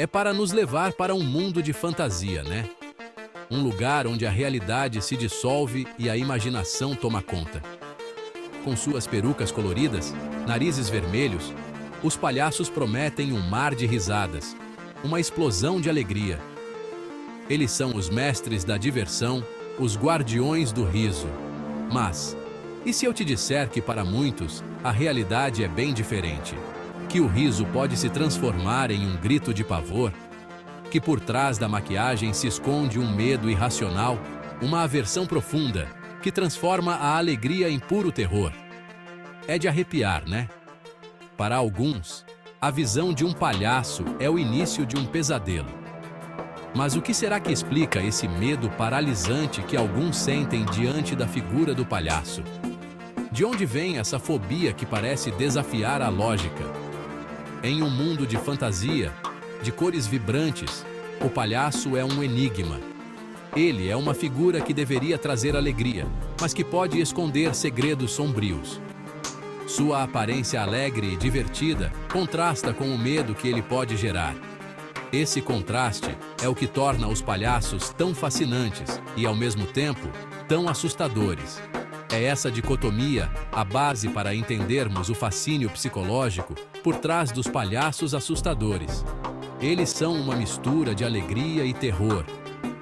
É para nos levar para um mundo de fantasia, né? Um lugar onde a realidade se dissolve e a imaginação toma conta. Com suas perucas coloridas, narizes vermelhos, os palhaços prometem um mar de risadas, uma explosão de alegria. Eles são os mestres da diversão, os guardiões do riso. Mas, e se eu te disser que para muitos, a realidade é bem diferente? Que o riso pode se transformar em um grito de pavor? Que por trás da maquiagem se esconde um medo irracional, uma aversão profunda, que transforma a alegria em puro terror? É de arrepiar, né? Para alguns, a visão de um palhaço é o início de um pesadelo. Mas o que será que explica esse medo paralisante que alguns sentem diante da figura do palhaço? De onde vem essa fobia que parece desafiar a lógica? Em um mundo de fantasia, de cores vibrantes, o palhaço é um enigma. Ele é uma figura que deveria trazer alegria, mas que pode esconder segredos sombrios. Sua aparência alegre e divertida contrasta com o medo que ele pode gerar. Esse contraste é o que torna os palhaços tão fascinantes e, ao mesmo tempo, tão assustadores. É essa dicotomia a base para entendermos o fascínio psicológico por trás dos palhaços assustadores. Eles são uma mistura de alegria e terror,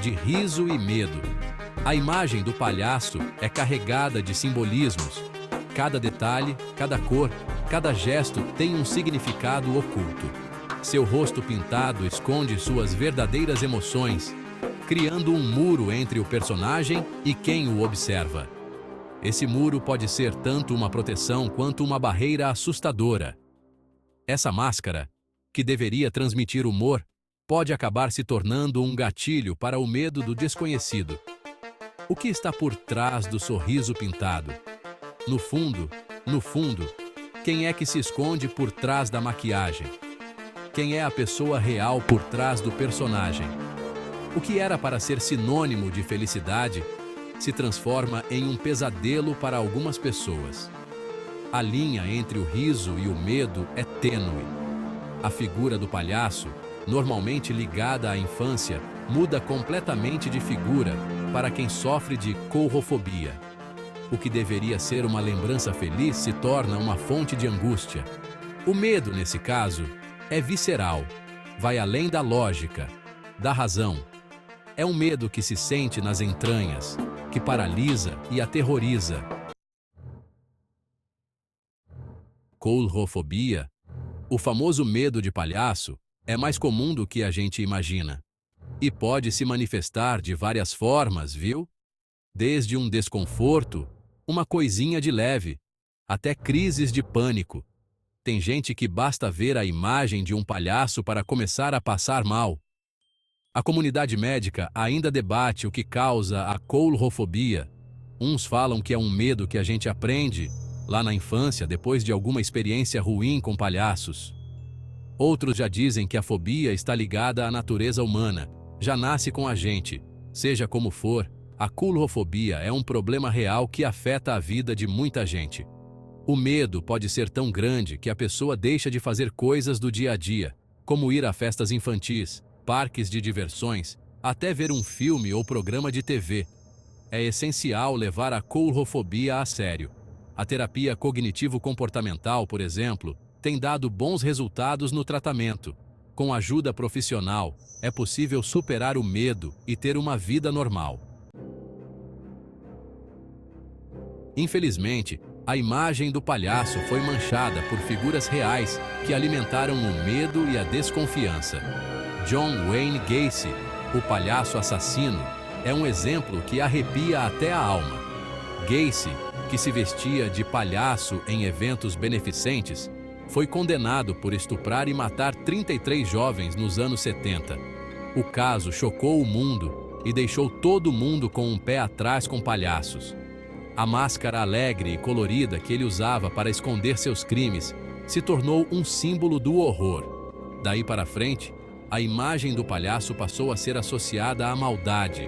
de riso e medo. A imagem do palhaço é carregada de simbolismos. Cada detalhe, cada cor, cada gesto tem um significado oculto. Seu rosto pintado esconde suas verdadeiras emoções, criando um muro entre o personagem e quem o observa. Esse muro pode ser tanto uma proteção quanto uma barreira assustadora. Essa máscara, que deveria transmitir humor, pode acabar se tornando um gatilho para o medo do desconhecido. O que está por trás do sorriso pintado? No fundo, quem é que se esconde por trás da maquiagem? Quem é a pessoa real por trás do personagem? O que era para ser sinônimo de felicidade se transforma em um pesadelo para algumas pessoas. A linha entre o riso e o medo é tênue. A figura do palhaço, normalmente ligada à infância, muda completamente de figura para quem sofre de coulrofobia. O que deveria ser uma lembrança feliz se torna uma fonte de angústia. O medo, nesse caso, é visceral, vai além da lógica, da razão. É um medo que se sente nas entranhas, que paralisa e aterroriza. Coulrofobia, o famoso medo de palhaço, é mais comum do que a gente imagina. E pode se manifestar de várias formas, viu? Desde um desconforto, uma coisinha de leve, até crises de pânico. Tem gente que basta ver a imagem de um palhaço para começar a passar mal. A comunidade médica ainda debate o que causa a coulrofobia. Uns falam que é um medo que a gente aprende lá na infância depois de alguma experiência ruim com palhaços. Outros já dizem que a fobia está ligada à natureza humana, já nasce com a gente. Seja como for, a coulrofobia é um problema real que afeta a vida de muita gente. O medo pode ser tão grande que a pessoa deixa de fazer coisas do dia a dia, como ir a festas infantis, parques de diversões, até ver um filme ou programa de TV. É essencial levar a coulrofobia a sério. A terapia cognitivo-comportamental, por exemplo, tem dado bons resultados no tratamento. Com ajuda profissional, é possível superar o medo e ter uma vida normal. Infelizmente, a imagem do palhaço foi manchada por figuras reais que alimentaram o medo e a desconfiança. John Wayne Gacy, o palhaço assassino, é um exemplo que arrepia até a alma. Gacy, que se vestia de palhaço em eventos beneficentes, foi condenado por estuprar e matar 33 jovens nos anos 70. O caso chocou o mundo e deixou todo mundo com um pé atrás com palhaços. A máscara alegre e colorida que ele usava para esconder seus crimes se tornou um símbolo do horror. Daí para frente, a imagem do palhaço passou a ser associada à maldade,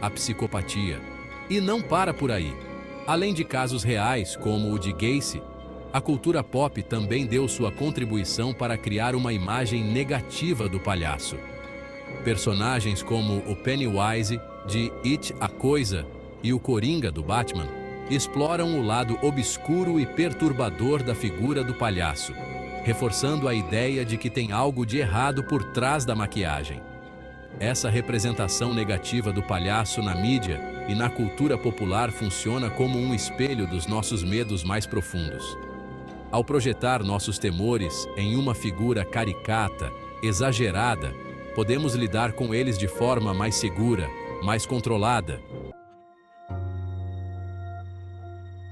à psicopatia. E não para por aí. Além de casos reais, como o de Gacy, A cultura pop também deu sua contribuição para criar uma imagem negativa do palhaço. Personagens como o Pennywise, de It, a Coisa, e o Coringa, do Batman, exploram o lado obscuro e perturbador da figura do palhaço, reforçando a ideia de que tem algo de errado por trás da maquiagem. Essa representação negativa do palhaço na mídia e na cultura popular funciona como um espelho dos nossos medos mais profundos. Ao projetar nossos temores em uma figura caricata, exagerada, podemos lidar com eles de forma mais segura, mais controlada.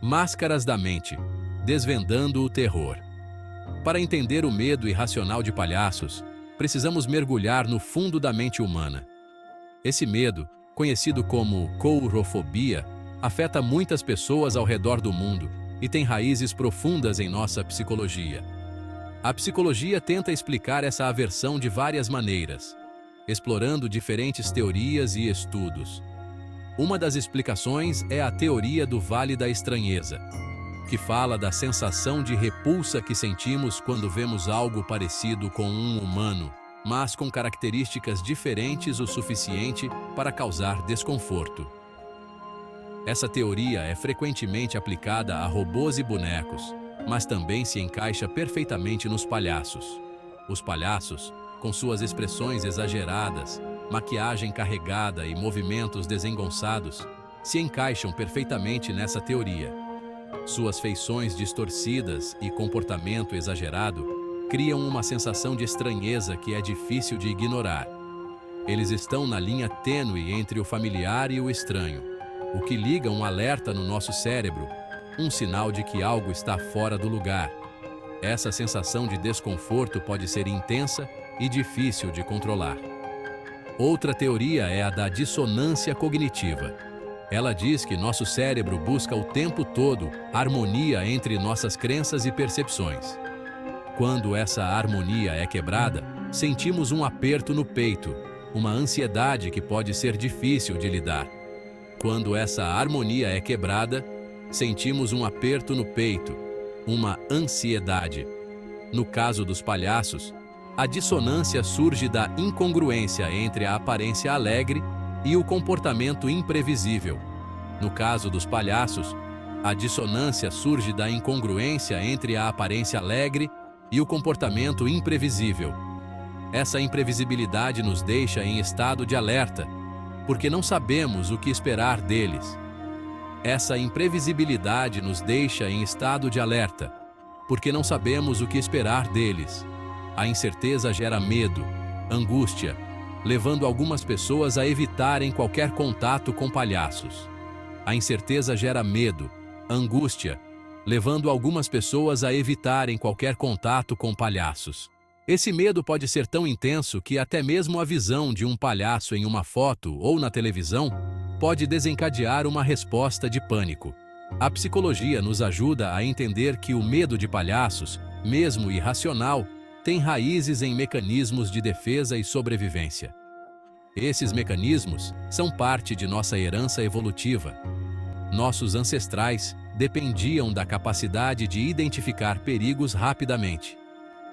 Máscaras da mente, desvendando o terror. Para entender o medo irracional de palhaços, precisamos mergulhar no fundo da mente humana. Esse medo, conhecido como courofobia, afeta muitas pessoas ao redor do mundo e tem raízes profundas em nossa psicologia. A psicologia tenta explicar essa aversão de várias maneiras, explorando diferentes teorias e estudos. Uma das explicações é a teoria do Vale da Estranheza, que fala da sensação de repulsa que sentimos quando vemos algo parecido com um humano, mas com características diferentes o suficiente para causar desconforto. Essa teoria é frequentemente aplicada a robôs e bonecos, mas também se encaixa perfeitamente nos palhaços. Os palhaços, com suas expressões exageradas, maquiagem carregada e movimentos desengonçados, se encaixam perfeitamente nessa teoria. Suas feições distorcidas e comportamento exagerado criam uma sensação de estranheza que é difícil de ignorar. Eles estão na linha tênue entre o familiar e o estranho, o que liga um alerta no nosso cérebro, um sinal de que algo está fora do lugar. Essa sensação de desconforto pode ser intensa e difícil de controlar. Outra teoria é a da dissonância cognitiva. Ela diz que nosso cérebro busca o tempo todo harmonia entre nossas crenças e percepções. Quando essa harmonia é quebrada, sentimos um aperto no peito, uma ansiedade que pode ser difícil de lidar. Quando essa harmonia é quebrada, sentimos um aperto no peito, uma ansiedade. No caso dos palhaços, a dissonância surge da incongruência entre a aparência alegre e o comportamento imprevisível. No caso dos palhaços, a dissonância surge da incongruência entre a aparência alegre e o comportamento imprevisível. Essa imprevisibilidade nos deixa em estado de alerta, porque não sabemos o que esperar deles. Essa imprevisibilidade nos deixa em estado de alerta, porque não sabemos o que esperar deles. A incerteza gera medo, angústia, levando algumas pessoas a evitarem qualquer contato com palhaços. A incerteza gera medo, angústia, levando algumas pessoas a evitarem qualquer contato com palhaços. Esse medo pode ser tão intenso que até mesmo a visão de um palhaço em uma foto ou na televisão pode desencadear uma resposta de pânico. A psicologia nos ajuda a entender que o medo de palhaços, mesmo irracional, tem raízes em mecanismos de defesa e sobrevivência. Esses mecanismos são parte de nossa herança evolutiva. Nossos ancestrais dependiam da capacidade de identificar perigos rapidamente.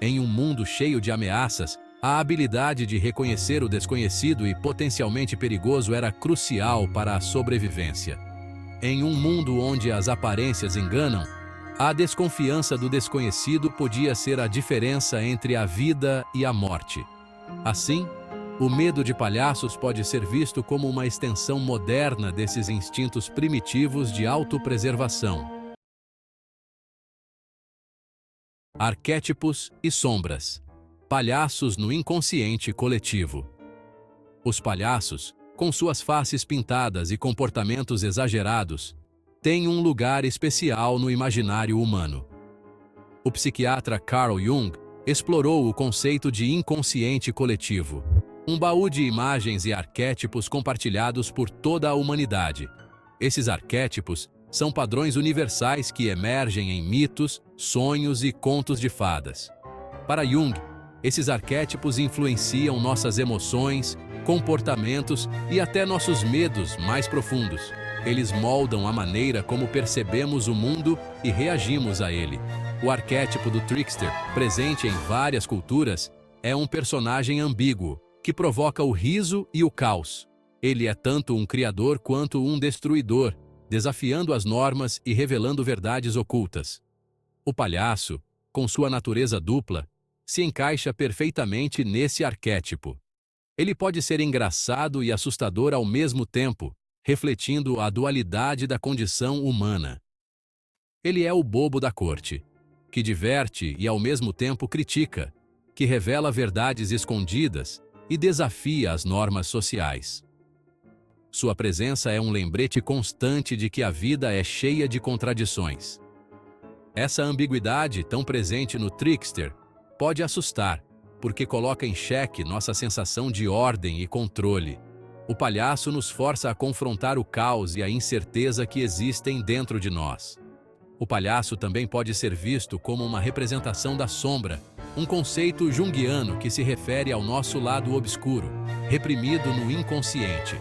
Em um mundo cheio de ameaças, a habilidade de reconhecer o desconhecido e potencialmente perigoso era crucial para a sobrevivência. Em um mundo onde as aparências enganam, a desconfiança do desconhecido podia ser a diferença entre a vida e a morte. Assim, o medo de palhaços pode ser visto como uma extensão moderna desses instintos primitivos de autopreservação. Arquétipos e sombras. Palhaços no inconsciente coletivo. Os palhaços, com suas faces pintadas e comportamentos exagerados, têm um lugar especial no imaginário humano. O psiquiatra Carl Jung explorou o conceito de inconsciente coletivo, um baú de imagens e arquétipos compartilhados por toda a humanidade. Esses arquétipos são padrões universais que emergem em mitos, sonhos e contos de fadas. Para Jung, esses arquétipos influenciam nossas emoções, comportamentos e até nossos medos mais profundos. Eles moldam a maneira como percebemos o mundo e reagimos a ele. O arquétipo do trickster, presente em várias culturas, é um personagem ambíguo, que provoca o riso e o caos. Ele é tanto um criador quanto um destruidor, desafiando as normas e revelando verdades ocultas. O palhaço, com sua natureza dupla, se encaixa perfeitamente nesse arquétipo. Ele pode ser engraçado e assustador ao mesmo tempo, refletindo a dualidade da condição humana. Ele é o bobo da corte, que diverte e ao mesmo tempo critica, que revela verdades escondidas e desafia as normas sociais. Sua presença é um lembrete constante de que a vida é cheia de contradições. Essa ambiguidade, tão presente no trickster, pode assustar, porque coloca em xeque nossa sensação de ordem e controle. O palhaço nos força a confrontar o caos e a incerteza que existem dentro de nós. O palhaço também pode ser visto como uma representação da sombra, um conceito junguiano que se refere ao nosso lado obscuro, reprimido no inconsciente.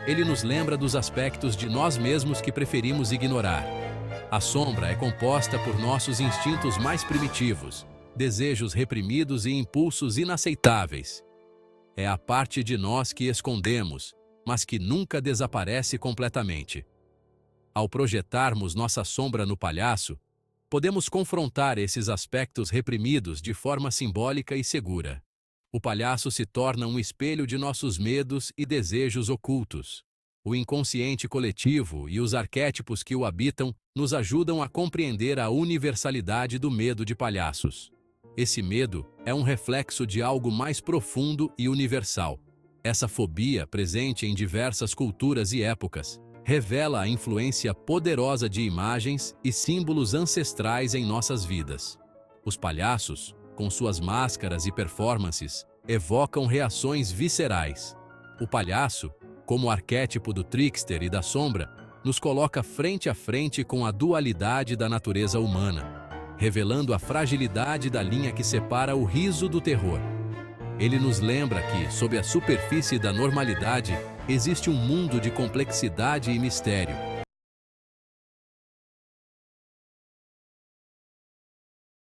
Ele nos lembra dos aspectos de nós mesmos que preferimos ignorar. A sombra é composta por nossos instintos mais primitivos, desejos reprimidos e impulsos inaceitáveis. É a parte de nós que escondemos, mas que nunca desaparece completamente. Ao projetarmos nossa sombra no palhaço, podemos confrontar esses aspectos reprimidos de forma simbólica e segura. O palhaço se torna um espelho de nossos medos e desejos ocultos. O inconsciente coletivo e os arquétipos que o habitam nos ajudam a compreender a universalidade do medo de palhaços. Esse medo é um reflexo de algo mais profundo e universal. Essa fobia, presente em diversas culturas e épocas, revela a influência poderosa de imagens e símbolos ancestrais em nossas vidas. Os palhaços, com suas máscaras e performances, evocam reações viscerais. O palhaço, como arquétipo do trickster e da sombra, nos coloca frente a frente com a dualidade da natureza humana, revelando a fragilidade da linha que separa o riso do terror. Ele nos lembra que, sob a superfície da normalidade, existe um mundo de complexidade e mistério,